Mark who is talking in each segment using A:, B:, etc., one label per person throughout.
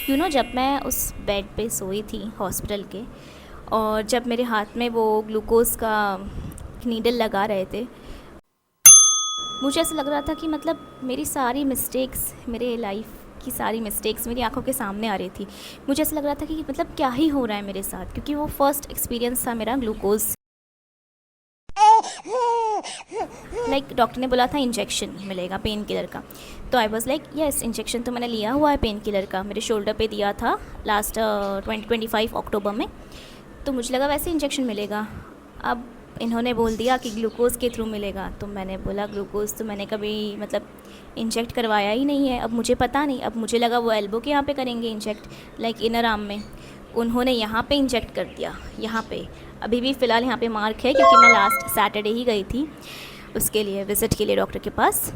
A: जब मैं उस बेड पे सोई थी हॉस्पिटल के, और जब मेरे हाथ में वो ग्लूकोज़ का नीडल लगा रहे थे, मुझे ऐसा लग रहा था कि मतलब मेरी सारी मिस्टेक्स, मेरे लाइफ की सारी मिस्टेक्स मेरी आंखों के सामने आ रही थी। मुझे ऐसा लग रहा था कि मतलब क्या ही हो रहा है मेरे साथ, क्योंकि वो फर्स्ट एक्सपीरियंस था मेरा ग्लूकोज़। डॉक्टर ने बोला था इंजेक्शन मिलेगा पेन किलर का। तो I was like yes, injection तो मैंने लिया हुआ है पेन किलर का, मेरे शोल्डर पे दिया था लास्ट 2025 अक्टूबर में। तो मुझे लगा वैसे इंजेक्शन मिलेगा। अब इन्होंने बोल दिया कि ग्लूकोज़ के थ्रू मिलेगा, तो मैंने बोला ग्लूकोज़ तो मैंने कभी मतलब इंजेक्ट करवाया ही नहीं है। अब मुझे पता नहीं, अब मुझे लगा वो एल्बो के यहाँ पे करेंगे इंजेक्ट, लाइक इनर आर्म में। उन्होंने यहाँ पे इंजेक्ट कर दिया, यहाँ पे। अभी भी फ़िलहाल यहाँ पे मार्क है, क्योंकि मैं लास्ट सैटरडे ही गई थी उसके लिए, विज़िट के लिए डॉक्टर के पास।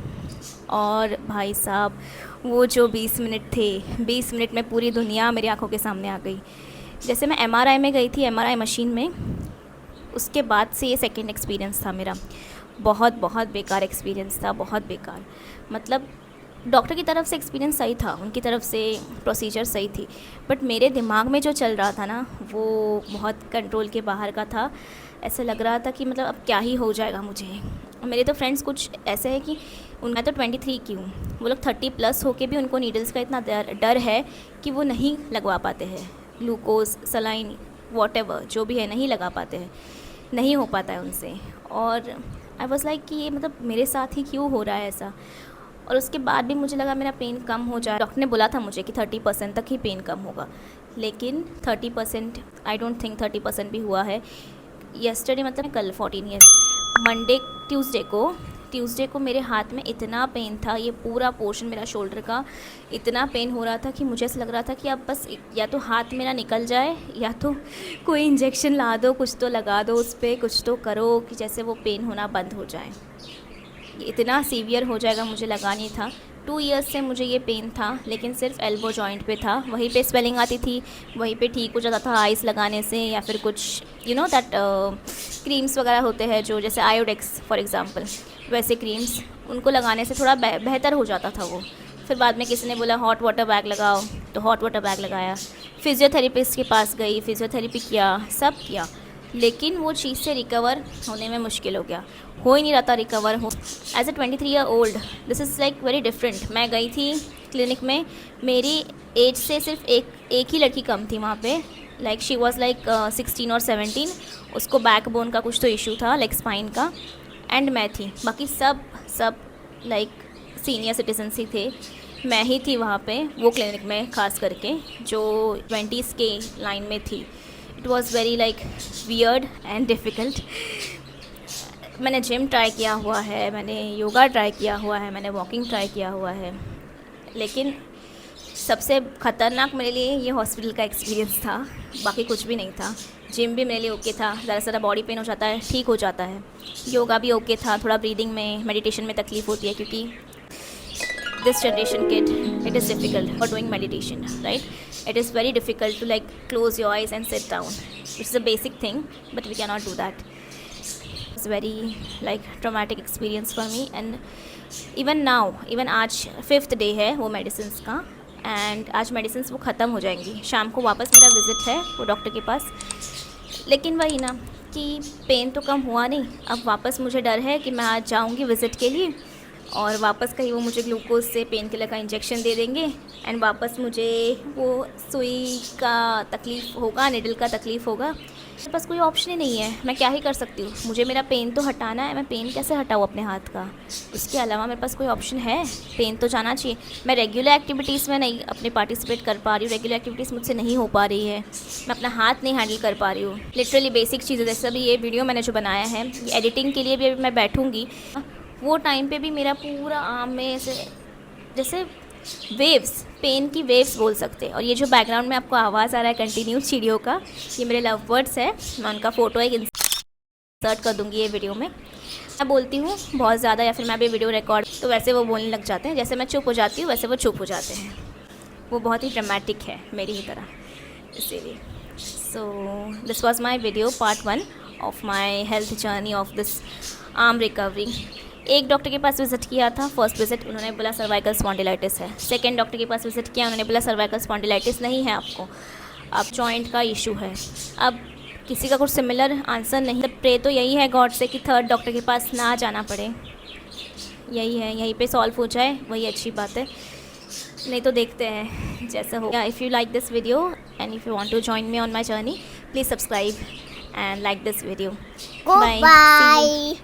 A: और भाई साहब, वो जो 20 मिनट थे, 20 मिनट में पूरी दुनिया मेरी आंखों के सामने आ गई। जैसे मैं एमआरआई में गई थी, एमआरआई मशीन में, उसके बाद से ये सेकंड एक्सपीरियंस था मेरा। बहुत बहुत बेकार एक्सपीरियंस था, बहुत बेकार। मतलब डॉक्टर की तरफ से एक्सपीरियंस सही था, उनकी तरफ से प्रोसीजर सही थी, बट मेरे दिमाग में जो चल रहा था ना, वो बहुत कंट्रोल के बाहर का था। ऐसा लग रहा था कि मतलब अब क्या ही हो जाएगा मुझे। मेरे तो फ्रेंड्स कुछ ऐसे हैं कि मैं तो 23 की हूँ, वो लोग 30+ होके भी उनको नीडल्स का इतना डर है कि वो नहीं लगवा पाते हैं। ग्लूकोज, सलाइन, वॉटेवर जो भी है, नहीं लगा पाते हैं, नहीं हो पाता है उनसे। और आई वॉज़ लाइक कि ये मतलब मेरे साथ ही क्यों हो रहा है ऐसा। और उसके बाद भी मुझे लगा मेरा पेन कम हो जाए। डॉक्टर ने बोला था मुझे कि 30% तक ही पेन कम होगा, लेकिन 30% आई डोंट थिंक 30% भी हुआ है। यस्टरडे मतलब कल 14 ईयर्स, मंडे ट्यूसडे को मेरे हाथ में इतना पेन था, ये पूरा पोर्शन मेरा शोल्डर का इतना पेन हो रहा था कि मुझे ऐसा लग रहा था कि अब बस या तो हाथ मेरा निकल जाए, या तो कोई इंजेक्शन ला दो, कुछ तो लगा दो उस पर, कुछ तो करो कि जैसे वो पेन होना बंद हो जाए। इतना सीवियर हो जाएगा मुझे लगा नहीं था। 2 ईयर्स से मुझे ये पेन था, लेकिन सिर्फ एल्बो जॉइंट पे था, वहीं पे स्वेलिंग आती थी, वहीं पे ठीक हो जाता था आइस लगाने से, या फिर कुछ दैट क्रीम्स वगैरह होते हैं जो, जैसे आयोडेक्स फॉर एग्ज़ाम्पल, वैसे क्रीम्स उनको लगाने से थोड़ा बेहतर हो जाता था वो। फिर बाद में किसी ने बोला हॉट वाटर बैग लगाओ, तो हॉट वाटर बैग लगाया। फिज़ियोथेरेपिस्ट के पास गई, फिज़ियोथेरेपी किया, सब किया, लेकिन वो चीज़ से रिकवर होने में मुश्किल हो गया, हो ही नहीं रहा था रिकवर हो। As a 23 year old, this is like very different. मैं गई थी क्लिनिक में, मेरी एज से सिर्फ एक ही लड़की कम थी वहाँ पे, लाइक शी वॉज़ लाइक 16 और 17। उसको बैकबोन का कुछ तो इशू था, लाइक स्पाइन का, एंड मैं थी। बाकी सब लाइक सीनियर सिटीजन्स ही थे। मैं ही थी वहाँ पे वो क्लिनिक में, ख़ास करके जो 20s के लाइन में थी। It was very like weird and difficult. मैंने जिम ट्राई किया हुआ है, मैंने योगा ट्राई किया हुआ है, मैंने वॉकिंग ट्राई किया हुआ है, लेकिन सबसे ख़तरनाक मेरे लिए ये हॉस्पिटल का एक्सपीरियंस था। बाकी कुछ भी नहीं था। जिम भी मेरे लिए ओके था, ज़्यादा से ज़्यादा बॉडी पेन हो जाता है, ठीक हो जाता है। योगा भी ओके था, थोड़ा ब्रीदिंग में, मेडिटेशन में तकलीफ़ होती है, क्योंकि this generation kid, it is difficult for doing meditation, right? It is very difficult to like close your eyes and sit down, which is a basic thing, but we cannot do that. It's very like traumatic experience for me, and even now, even आज 5th day है वो medicines का, and आज medicines वो ख़त्म हो जाएंगी। शाम को वापस मेरा विज़िट है वो डॉक्टर के पास, लेकिन वही ना कि पेन तो कम हुआ नहीं। अब वापस मुझे डर है कि मैं आज जाऊंगी विज़िट के लिए, और वापस कहीं वो मुझे ग्लूकोज से पेन किलर का इंजेक्शन दे देंगे, एंड वापस मुझे वो सुई का तकलीफ़ होगा, निडल का तकलीफ़ होगा। मेरे पास कोई ऑप्शन ही नहीं है, मैं क्या ही कर सकती हूँ। मुझे मेरा पेन तो हटाना है, मैं पेन कैसे हटाऊँ अपने हाथ का? उसके अलावा मेरे पास कोई ऑप्शन है? पेन तो जाना चाहिए। मैं रेगुलर एक्टिविटीज़ में नहीं अपने पार्टिसिपेट कर पा रही हूँ, रेगुलर एक्टिविटीज़ मुझसे नहीं हो पा रही है, मैं अपना हाथ नहीं हैंडल कर पा रही हूँ। लिटरली बेसिक चीज़ें, जैसे अभी ये वीडियो मैंने जो बनाया है, ये एडिटिंग के लिए भी अभी मैं बैठूँगी, वो टाइम पे भी मेरा पूरा आर्म में ऐसे जैसे वेव्स, पेन की वेव्स बोल सकते हैं। और ये जो बैकग्राउंड में आपको आवाज़ आ रहा है कंटिन्यूस चिड़ियों का, ये मेरे लव बर्ड्स है। मैं उनका फ़ोटो एक इंसर्ट कर दूँगी ये वीडियो में। मैं बोलती हूँ बहुत ज़्यादा, या फिर मैं अभी वीडियो रिकॉर्ड, तो वैसे वो बोलने लग जाते हैं। जैसे मैं चुप हो जाती हूँ, वैसे वो चुप हो जाते हैं। वो बहुत ही ड्रामेटिक है मेरी ही तरह, इसीलिए। So this was my video part 1 of my health journey of this arm recovery. एक डॉक्टर के पास विज़िट किया था, फर्स्ट विज़िट उन्होंने बोला सर्वाइकल स्पॉन्डिलाइटिस है। सेकंड डॉक्टर के पास विज़िट किया, उन्होंने बोला सर्वाइकल स्पॉन्डिलाइटिस नहीं है आपको, अब जॉइंट का इशू है। अब किसी का कुछ सिमिलर आंसर नहीं, प्रे तो यही है गॉड से कि थर्ड डॉक्टर के पास ना जाना पड़े, यही है, यहीं पे सॉल्व हो जाए, वही अच्छी बात है। नहीं तो देखते हैं जैसा होगा। If you like this video and if you want to join me on my journey, please subscribe and like this video. Bye.